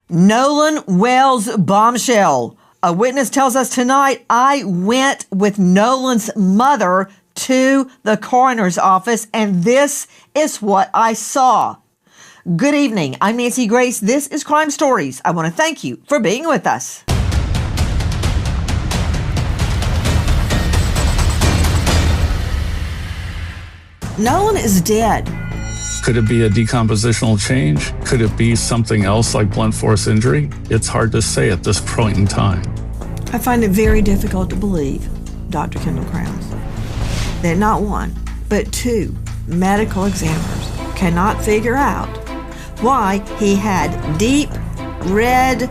Nolan Wells bombshell. A witness tells us tonight, I went with Nolan's mother to the coroner's office, and this is what I saw. Good evening. I'm Nancy Grace. This is Crime Stories. I want to thank you for being with us. Nolan is dead. Could it be a decompositional change? Could it be something else like blunt force injury? It's hard to say at this point in time. I find it very difficult to believe, Dr. Kendall Crowns, that not one, but two medical examiners cannot figure out why he had deep red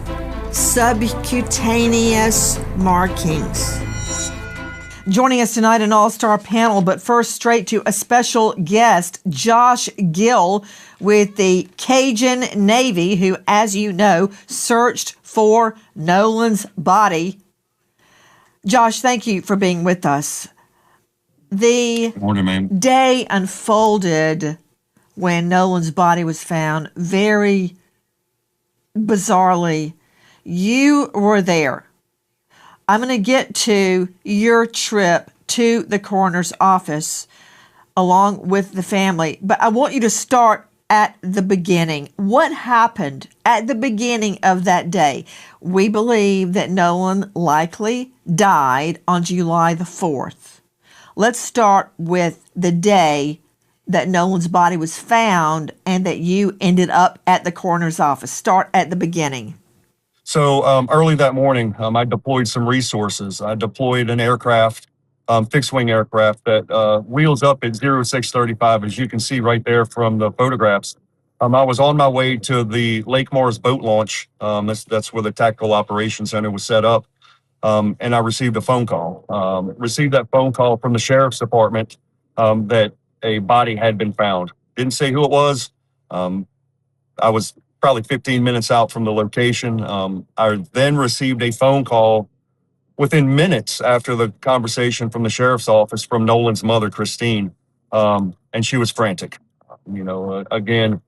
subcutaneous markings. Joining us tonight, an all-star panel, but first straight to a special guest, Josh Gill with the Cajun Navy, who, as you know, searched for Nolan's body. Josh, thank you for being with us. The Morning, ma'am. Day unfolded when Nolan's body was found very bizarrely. You were there. I'm going to get to your trip to the coroner's office along with the family, but I want you to start at the beginning. What happened at the beginning of that day? We believe that Nolan likely died on July the 4th. Let's start with the day that Nolan's body was found and that you ended up at the coroner's office. Start at the beginning. So early that morning, I deployed some resources. I deployed an aircraft, fixed-wing aircraft that wheels up at 0635, as you can see right there from the photographs. I was on my way to the Lake Mars boat launch. That's where the Tactical Operations Center was set up. And I received a phone call. Received that phone call from the Sheriff's Department that a body had been found. Didn't say who it was. I was probably 15 minutes out from the location. I then received a phone call within minutes after the conversation from the sheriff's office from Nolan's mother, Christine, and she was frantic. That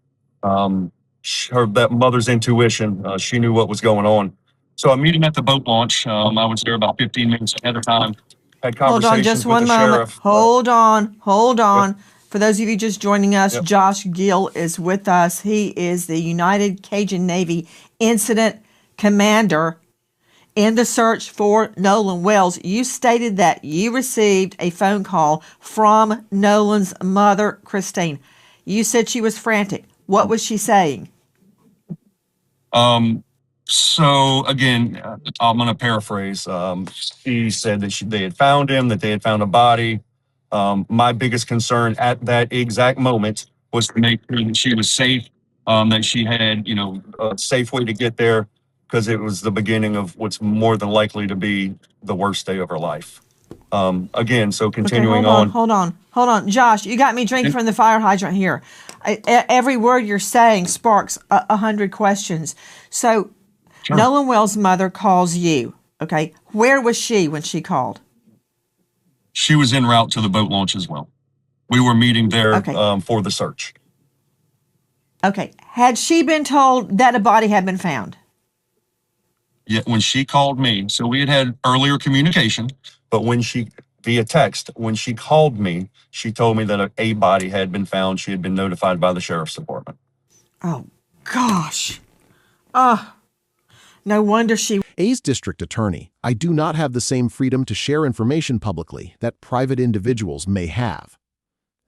mother's intuition, she knew what was going on. So I'm meeting at the boat launch. I was there about 15 minutes ahead of time. Had conversations Hold on just one moment. Sheriff. Hold on. Yep. For those of you just joining us, Yep. Josh Gill is with us. He is the United Cajun Navy Incident Commander in the search for Nolan Wells. You stated that you received a phone call from Nolan's mother, Christine. You said she was frantic. What was she saying? So again, I'm going to paraphrase. She said that they had found him, that they had found a body. My biggest concern at that exact moment was to make sure that she was safe, that she had, a safe way to get there, because it was the beginning of what's more than likely to be the worst day of her life. So continuing on. Hold on. Josh, you got me drinking from the fire hydrant here. Every word you're saying sparks 100 questions. So Sure. Nolan Wells' mother calls you, okay? Where was she when she called? She was en route to the boat launch as well. We were meeting there Okay. For the search. Okay. Had she been told that a body had been found? Yeah, when she called me, so we had earlier communication, but via text, when she called me, she told me that a body had been found. She had been notified by the Sheriff's Department. Oh, gosh. No wonder she... As district attorney, I do not have the same freedom to share information publicly that private individuals may have.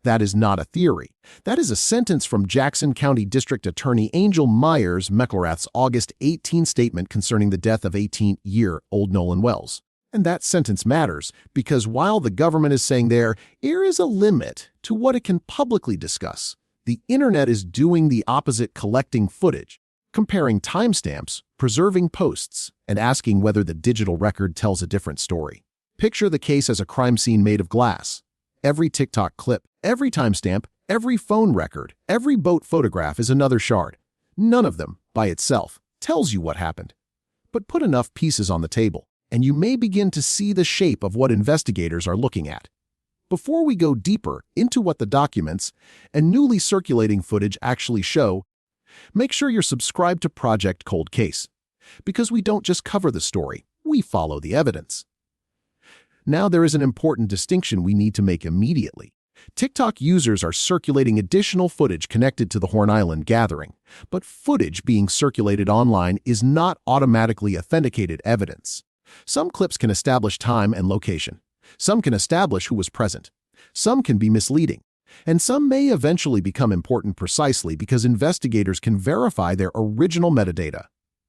That is not a theory. That is a sentence from Jackson County District Attorney Angel Myers McElrath's August 18 statement concerning the death of 18-year-old Nolan Wells. And that sentence matters because while the government is saying there is a limit to what it can publicly discuss, the internet is doing the opposite, collecting footage, comparing timestamps, preserving posts, and asking whether the digital record tells a different story. Picture the case as a crime scene made of glass. Every TikTok clip, every timestamp, every phone record, every boat photograph is another shard. None of them, by itself, tells you what happened. But put enough pieces on the table, and you may begin to see the shape of what investigators are looking at. Before we go deeper into what the documents and newly circulating footage actually show, Make sure you're subscribed to Project Cold Case, because we don't just cover the story, we follow the evidence. Now there is an important distinction we need to make immediately. TikTok users are circulating additional footage connected to the Horn Island gathering, but footage being circulated online is not automatically authenticated evidence. Some clips can establish time and location. Some can establish who was present. Some can be misleading. And some may eventually become important precisely because investigators can verify their original metadata.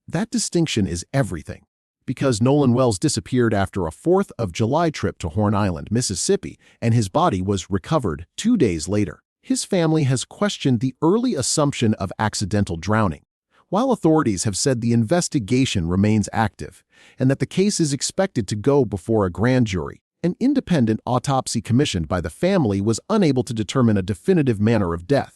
That distinction is everything. Because Nolan Wells disappeared after a 4th of July trip to Horn Island, Mississippi, and his body was recovered 2 days later, his family has questioned the early assumption of accidental drowning, while authorities have said the investigation remains active and that the case is expected to go before a grand jury. An independent autopsy commissioned by the family was unable to determine a definitive manner of death.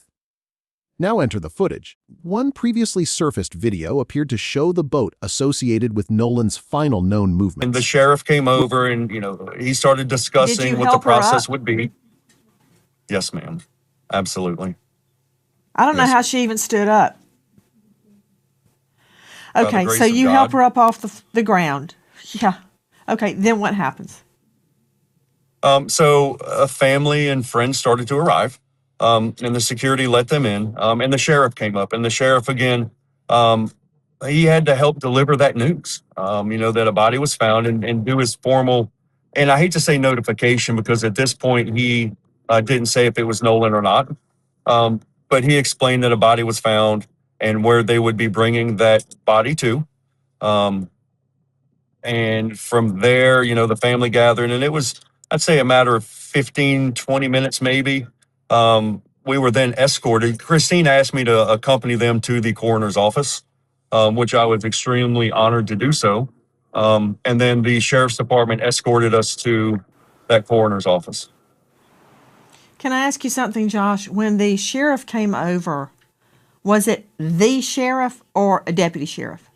Now enter the footage. One previously surfaced video appeared to show the boat associated with Nolan's final known movements. And the sheriff came over and, he started discussing what the process would be. Yes, ma'am. Absolutely. I don't know how she even stood up. Okay, so you help her up off the ground. Yeah. Okay, then what happens? So a family and friends started to arrive. And the security let them in, and the sheriff came up. And the sheriff, again, he had to help deliver that news, that a body was found and do his formal, and I hate to say notification because at this point he didn't say if it was Nolan or not, but he explained that a body was found and where they would be bringing that body to. And from there, the family gathered, and it was, I'd say, a matter of 15, 20 minutes maybe. We were then escorted. Christine asked me to accompany them to the coroner's office, which I was extremely honored to do so. And then the sheriff's department escorted us to that coroner's office. Can I ask you something, Josh? When the sheriff came over, was it the sheriff or a deputy sheriff?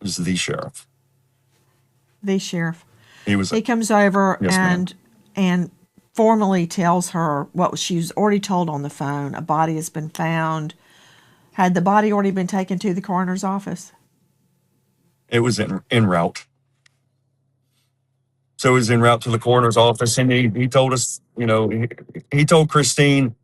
It was the sheriff. The sheriff. He comes over Yes, and formally tells her what she was already told on the phone. A body has been found. Had the body already been taken to the coroner's office? It was en route. So it was en route to the coroner's office, and he told us, he told Christine,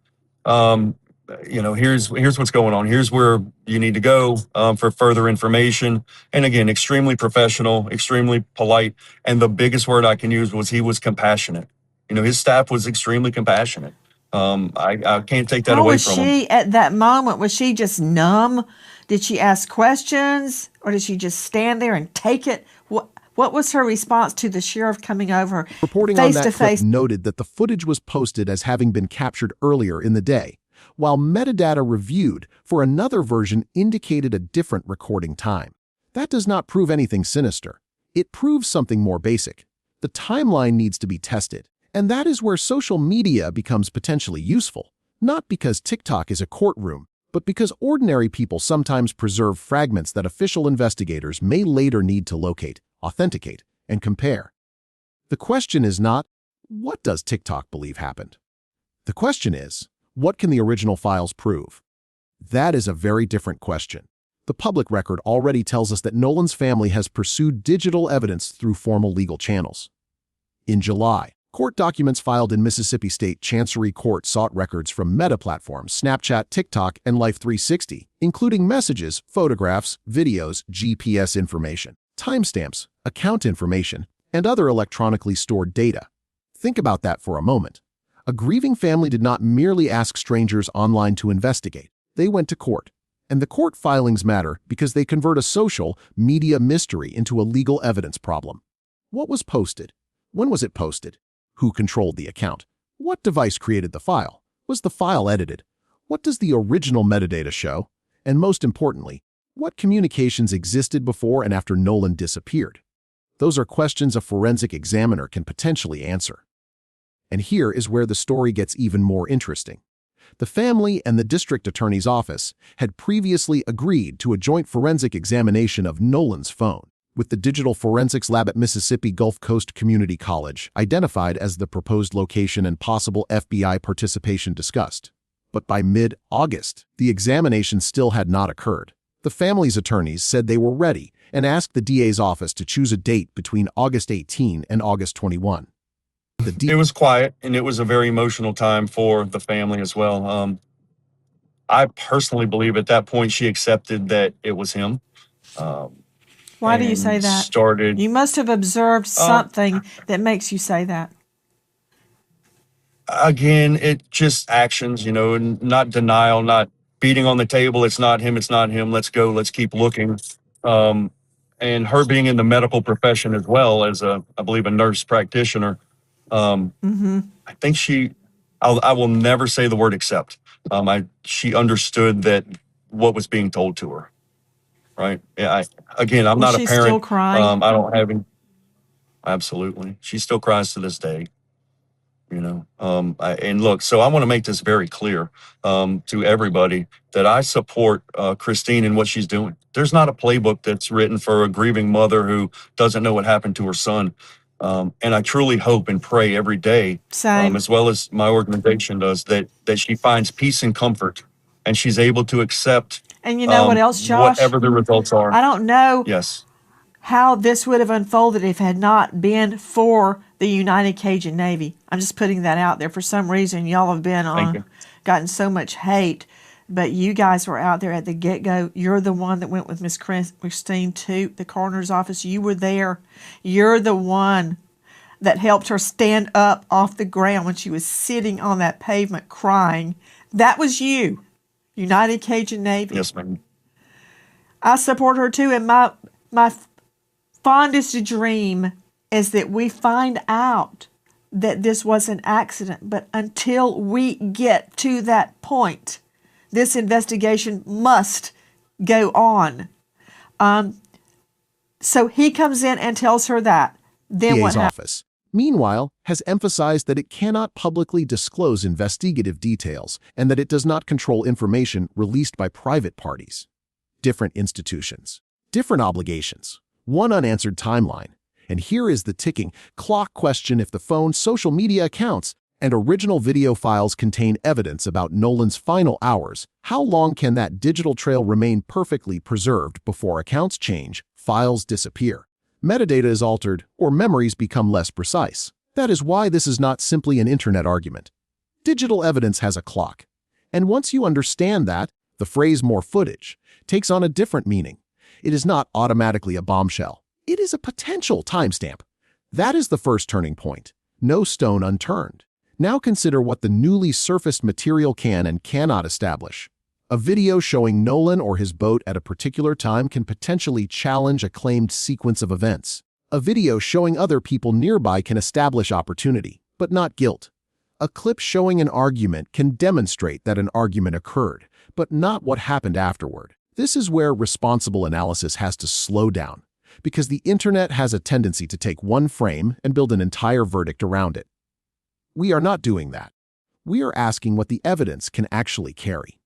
here's what's going on. Here's where you need to go for further information. And again, extremely professional, extremely polite. And the biggest word I can use was he was compassionate. His staff was extremely compassionate. I can't take that away from him. How was she at that moment? Was she just numb? Did she ask questions, or did she just stand there and take it? What was her response to the sheriff coming over Reporting on that clip noted that the footage was posted as having been captured earlier in the day, while metadata reviewed for another version indicated a different recording time. That does not prove anything sinister. It proves something more basic. The timeline needs to be tested. And that is where social media becomes potentially useful, not because TikTok is a courtroom, but because ordinary people sometimes preserve fragments that official investigators may later need to locate, authenticate, and compare. The question is not, what does TikTok believe happened? The question is, what can the original files prove? That is a very different question. The public record already tells us that Nolan's family has pursued digital evidence through formal legal channels. In July, court documents filed in Mississippi State Chancery Court sought records from Meta platforms Snapchat, TikTok, and Life360, including messages, photographs, videos, GPS information, timestamps, account information, and other electronically stored data. Think about that for a moment. A grieving family did not merely ask strangers online to investigate. They went to court. And the court filings matter because they convert a social media mystery into a legal evidence problem. What was posted? When was it posted? Who controlled the account? What device created the file? Was the file edited? What does the original metadata show? And most importantly, what communications existed before and after Nolan disappeared? Those are questions a forensic examiner can potentially answer. And here is where the story gets even more interesting. The family and the district attorney's office had previously agreed to a joint forensic examination of Nolan's phone, with the digital forensics lab at Mississippi Gulf Coast Community College identified as the proposed location and possible FBI participation discussed. But by mid-August, the examination still had not occurred. The family's attorneys said they were ready and asked the DA's office to choose a date between August 18 and August 21. It was quiet, and it was a very emotional time for the family as well. I personally believe at that point she accepted that it was him. Why do you say that? You must have observed something that makes you say that. Again, it just actions, and not denial, not beating on the table. It's not him. It's not him. Let's go. Let's keep looking. And her being in the medical profession as well as I believe, a nurse practitioner. I think I will never say the word accept. She understood that what was being told to her. Right. Yeah. I'm not a parent. Still crying? I don't have any. Absolutely. She still cries to this day. And look, so I want to make this very clear to everybody that I support Christine in what she's doing. There's not a playbook that's written for a grieving mother who doesn't know what happened to her son. And I truly hope and pray every day, as well as my organization does, that she finds peace and comfort, and she's able to accept. And you know what else, Josh? Whatever the results are. I don't know. Yes. How this would have unfolded if it had not been for the United Cajun Navy. I'm just putting that out there. For some reason, y'all have been gotten so much hate, but you guys were out there at the get-go. You're the one that went with Miss Christine to the coroner's office. You were there. You're the one that helped her stand up off the ground when she was sitting on that pavement crying. That was you, United Cajun Navy. Yes, ma'am. I support her too, and my fondest dream is that we find out that this was an accident. But until we get to that point, this investigation must go on. So he comes in and tells her that. Then what happens? Office, meanwhile, has emphasized that it cannot publicly disclose investigative details and that it does not control information released by private parties. Different institutions, different obligations, one unanswered timeline. And here is the ticking clock question: if the phone's social media accounts and original video files contain evidence about Nolan's final hours, how long can that digital trail remain perfectly preserved before accounts change, files disappear, metadata is altered, or memories become less precise? That is why this is not simply an internet argument. Digital evidence has a clock. And once you understand that, the phrase "more footage" takes on a different meaning. It is not automatically a bombshell. It is a potential timestamp. That is the first turning point. No stone unturned. Now consider what the newly surfaced material can and cannot establish. A video showing Nolan or his boat at a particular time can potentially challenge a claimed sequence of events. A video showing other people nearby can establish opportunity, but not guilt. A clip showing an argument can demonstrate that an argument occurred, but not what happened afterward. This is where responsible analysis has to slow down, because the internet has a tendency to take one frame and build an entire verdict around it. We are not doing that. We are asking what the evidence can actually carry.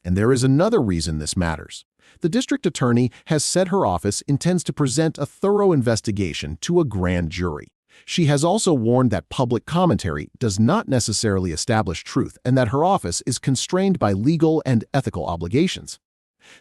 And there is another reason this matters. The district attorney has said her office intends to present a thorough investigation to a grand jury. She has also warned that public commentary does not necessarily establish truth and that her office is constrained by legal and ethical obligations.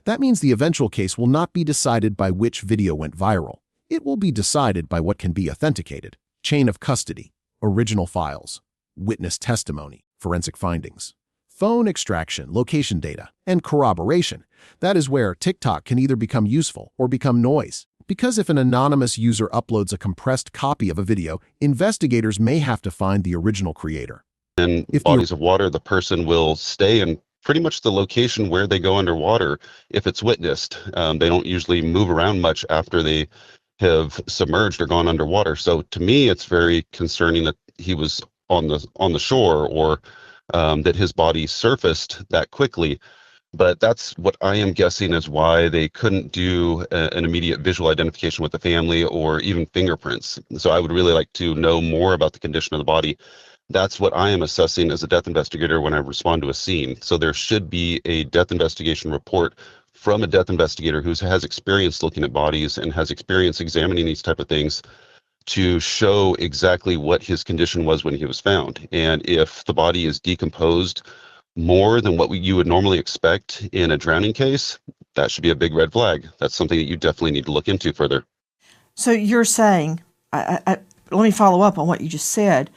That means the eventual case will not be decided by which video went viral. It will be decided by what can be authenticated: chain of custody, original files, witness testimony, forensic findings, phone extraction, location data, and corroboration. That is where TikTok can either become useful or become noise. Because if an anonymous user uploads a compressed copy of a video, investigators may have to find the original creator. In bodies of water, the person will stay in pretty much the location where they go underwater if it's witnessed. They don't usually move around much after they have submerged or gone underwater. So to me, it's very concerning that he was on the shore, or that his body surfaced that quickly. But that's what I am guessing is why they couldn't do an immediate visual identification with the family or even fingerprints. So I would really like to know more about the condition of the body. That's what I am assessing as a death investigator when I respond to a scene. So there should be a death investigation report from a death investigator who has experience looking at bodies and has experience examining these type of things to show exactly what his condition was when he was found. And if the body is decomposed more than what you would normally expect in a drowning case, that should be a big red flag. That's something that you definitely need to look into further. So you're saying, let me follow up on what you just said.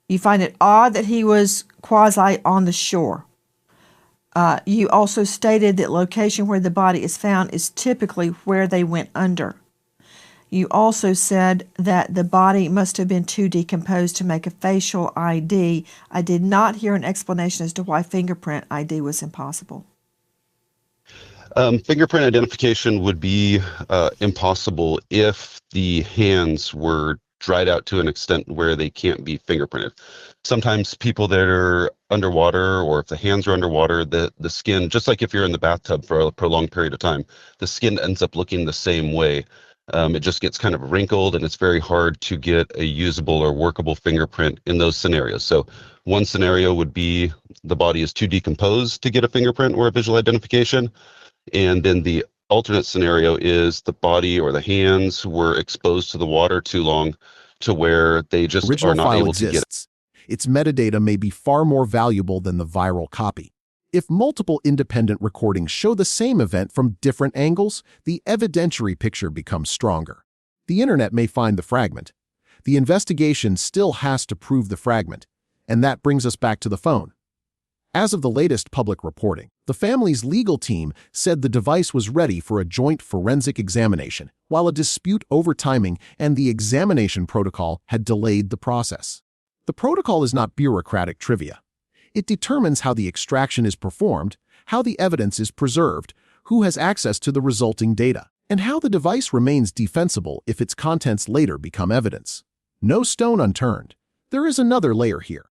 You find it odd that he was quasi on the shore. You also stated that location where the body is found is typically where they went under. You also said that the body must have been too decomposed to make a facial ID. I did not hear an explanation as to why fingerprint ID was impossible. Fingerprint identification would be impossible if the hands were dried out to an extent where they can't be fingerprinted. Sometimes people that are underwater, or if the hands are underwater, the skin, just like if you're in the bathtub for a prolonged period of time, the skin ends up looking the same way. It just gets kind of wrinkled, and it's very hard to get a usable or workable fingerprint in those scenarios. So one scenario would be the body is too decomposed to get a fingerprint or a visual identification. And then the alternate scenario is the body or the hands were exposed to the water too long to where they just Original are not file able to get it. exists. Its metadata may be far more valuable than the viral copy. If multiple independent recordings show the same event from different angles, the evidentiary picture becomes stronger. The internet may find the fragment. The investigation still has to prove the fragment, and that brings us back to the phone. As of the latest public reporting, the family's legal team said the device was ready for a joint forensic examination, while a dispute over timing and the examination protocol had delayed the process. The protocol is not bureaucratic trivia. It determines how the extraction is performed, how the evidence is preserved, who has access to the resulting data, and how the device remains defensible if its contents later become evidence. No stone unturned. There is another layer here.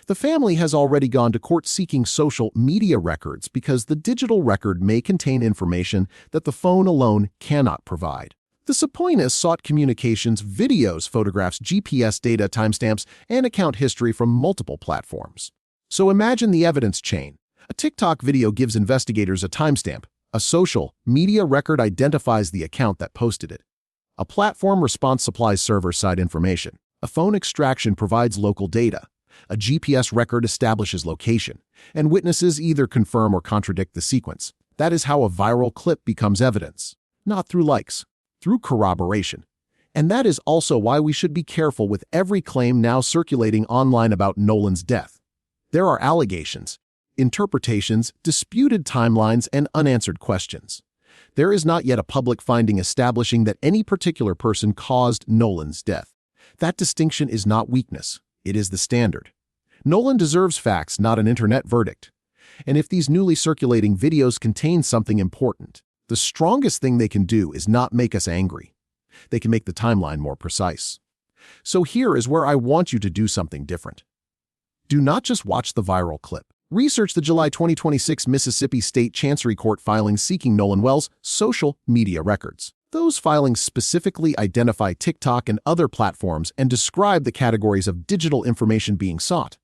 The family has already gone to court seeking social media records because the digital record may contain information that the phone alone cannot provide. The subpoena sought communications, videos, photographs, GPS data, timestamps, and account history from multiple platforms. So imagine the evidence chain. A TikTok video gives investigators a timestamp. A social media record identifies the account that posted it. A platform response supplies server-side information. A phone extraction provides local data. A GPS record establishes location, and witnesses either confirm or contradict the sequence. That is how a viral clip becomes evidence. Not through likes, through corroboration. And that is also why we should be careful with every claim now circulating online about Nolan's death. There are allegations, interpretations, disputed timelines, and unanswered questions. There is not yet a public finding establishing that any particular person caused Nolan's death. That distinction is not weakness. It is the standard. Nolan deserves facts, not an internet verdict. And if these newly circulating videos contain something important, the strongest thing they can do is not make us angry. They can make the timeline more precise. So here is where I want you to do something different. Do not just watch the viral clip. Research the July 2026 Mississippi State Chancery Court filings seeking Nolan Wells' social media records. Those filings specifically identify TikTok and other platforms and describe the categories of digital information being sought.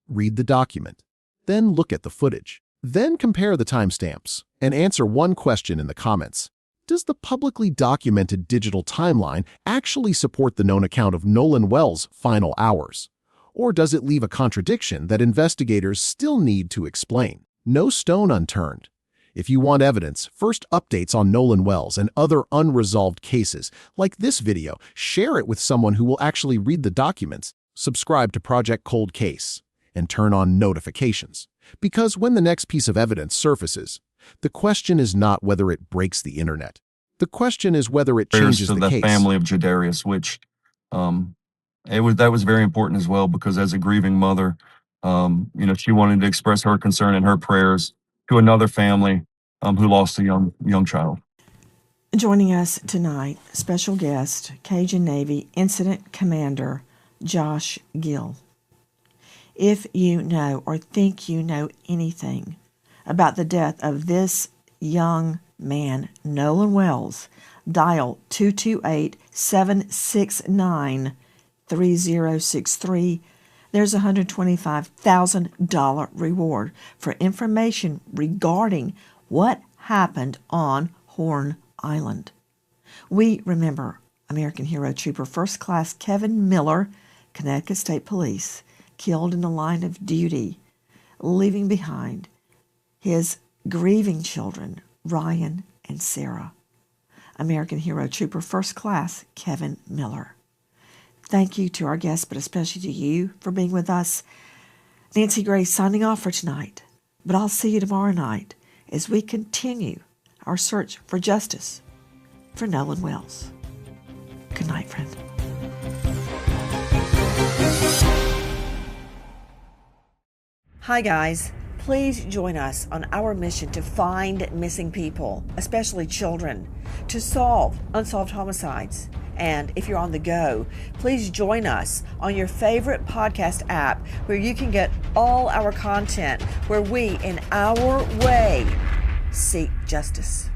Read the document. Then look at the footage. Then compare the timestamps and answer one question in the comments. Does the publicly documented digital timeline actually support the known account of Nolan Wells' final hours? Or does it leave a contradiction that investigators still need to explain? No stone unturned. If you want evidence, first updates on Nolan Wells and other unresolved cases, like this video, share it with someone who will actually read the documents, subscribe to Project Cold Case, and turn on notifications. Because when the next piece of evidence surfaces, the question is not whether it breaks the internet. The question is whether it changes to the the case. family of Jadarius, which that was very important as well, because as a grieving mother, she wanted to express her concern and her prayers to another family who lost a young child. Joining us tonight, special guest, Cajun Navy Incident Commander Josh Gill. If you know or think you know anything about the death of this young man, Nolan Wells, dial 228-769-3063. There's a $125,000 reward for information regarding what happened on Horn Island. We remember American Hero Trooper First Class Kevin Miller, Connecticut State Police, killed in the line of duty leaving behind his grieving children, Ryan and Sarah. American Hero Trooper First Class Kevin Miller. Thank you to our guests, but especially to you for being with us. Nancy Gray signing off for tonight, but I'll see you tomorrow night as we continue our search for justice for Nolan Wells. Good night, friend. Hi, guys. Please join us on our mission to find missing people, especially children, to solve unsolved homicides. And if you're on the go, please join us on your favorite podcast app where you can get all our content, where we, in our way, seek justice.